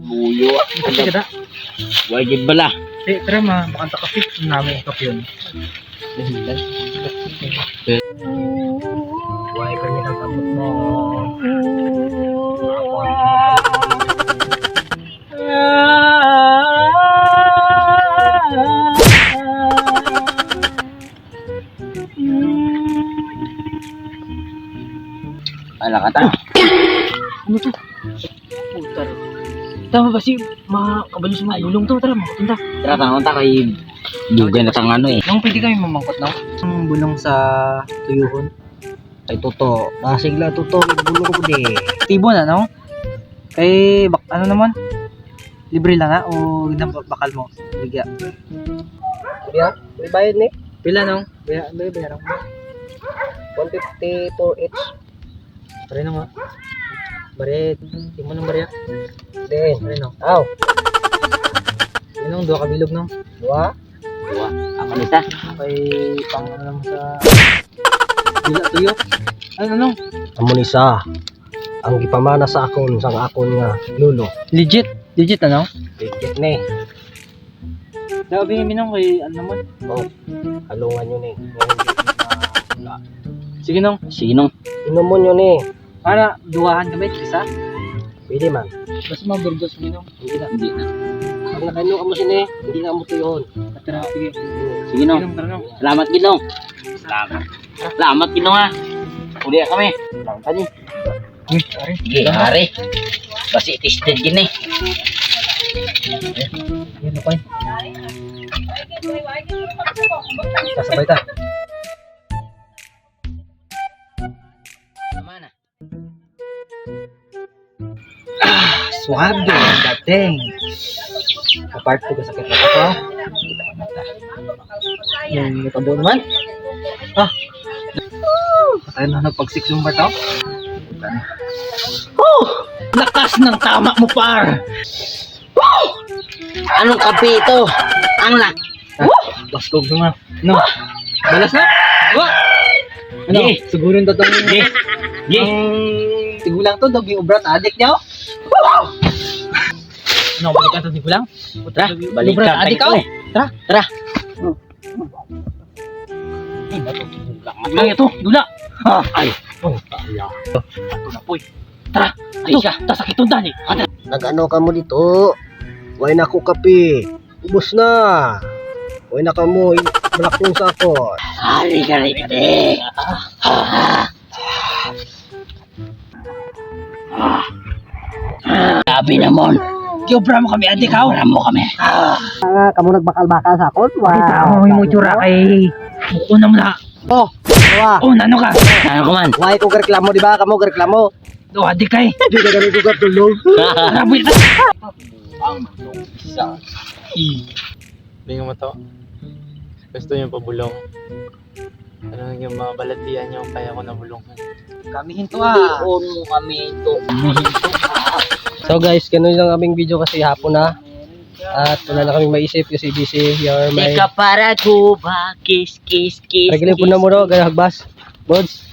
Buyo. Kasi kada. Wajib bala. Tara makanta ka fit namin ikap yun. Why pa niya kabot mo? Ala ka ta. Ano to? Putar. Tama ba si makabalos mo bulong to? Tara makapunta. Tara tanong ta kay dugay na tang ano eh. Nung pwede kami mamangkot no? Ang bulong sa tuyuhon. Ay toto. Nasigla toto bulong ko di. Tibo na no? Kay ano naman? Libre lang ha? O gandang bakal mo? Bigya. Ya, may bayad ni. Pila no? Bayaran mo. 150 for each. Pare na nga. Baret. Di mo nang barya. Then, Pare no? aw, Yun ang duha ka bilog no? dua. Dua. Ako nita. Kay pang ano naman sa bila tuyo. Ay ano? Amo ni sa ang gipamana sa akon sang akon nga lulo. Legit ano? Legit ni. Sabi nga minang kay ano naman. Oh, halungan yun eh. Sige nong. Sinong? Inomon yun eh. Para duwahan kami isa. Pwede man. Basta mga burgos mo nong. Hindi na. Hindi na. Pag nakaino ka mo sini, hindi na mo yun. Tara, sige. Sige no. Tara nong. Salamat Ginong. Salamat Ginong ha. Uli kami. Salamat ni. Uy, pare. Sige, hari. Basi tested gini. Yan okay. Kasabay ta. Tama na. Suwabe, dating. Apart ko sa sakit na ito. Yung tabo naman. Patay na nagpagsik yung bataw. Lakas ng tama mo par. Anong kape ito? Ang lak. Baskog na. No. Balas na. Ano? Di. Siguro yung totoo Di. Di. ang tigulang to, dog yung ubrat adik niya. Ano, balikan to tigulang? Tara, balikan adik tayo. ka. Tara. Tara. Ang ito, dula. Ay. Oh, kaya. Ito na poy. Tara. Ay siya. Tasakit yung dani. Nag-ano ka mo dito? Way na ko kape. Ubus na. Way na ka mo. Malakong sa ako. Hari ka rin ate. Sabi naman. Kiobra mo kami, adik ka. Wala mo kami. Kamu nagbakal-bakal sa ako? Ito, mo itsura kay... Una mo na. Oh, kawa. Oh, nano ka? Ano ko man? Way ko reklamo, di ba? Kamu reklamo. Oh, adik kay. Di ka ganun ko katulog. Rabi na. Hindi nga mato. Gusto niyo pabulong. Ano yung mga balatian niyo kaya ko nabulungan. Kami hinto Iyon mo kami ito. So guys, ganun lang aming video kasi hapon na. At wala na kaming maisip kasi busy. You're my... Ika para ko ba? Kiss, kiss, kiss. Regaling po na mo ro, gaya hagbas. Bods.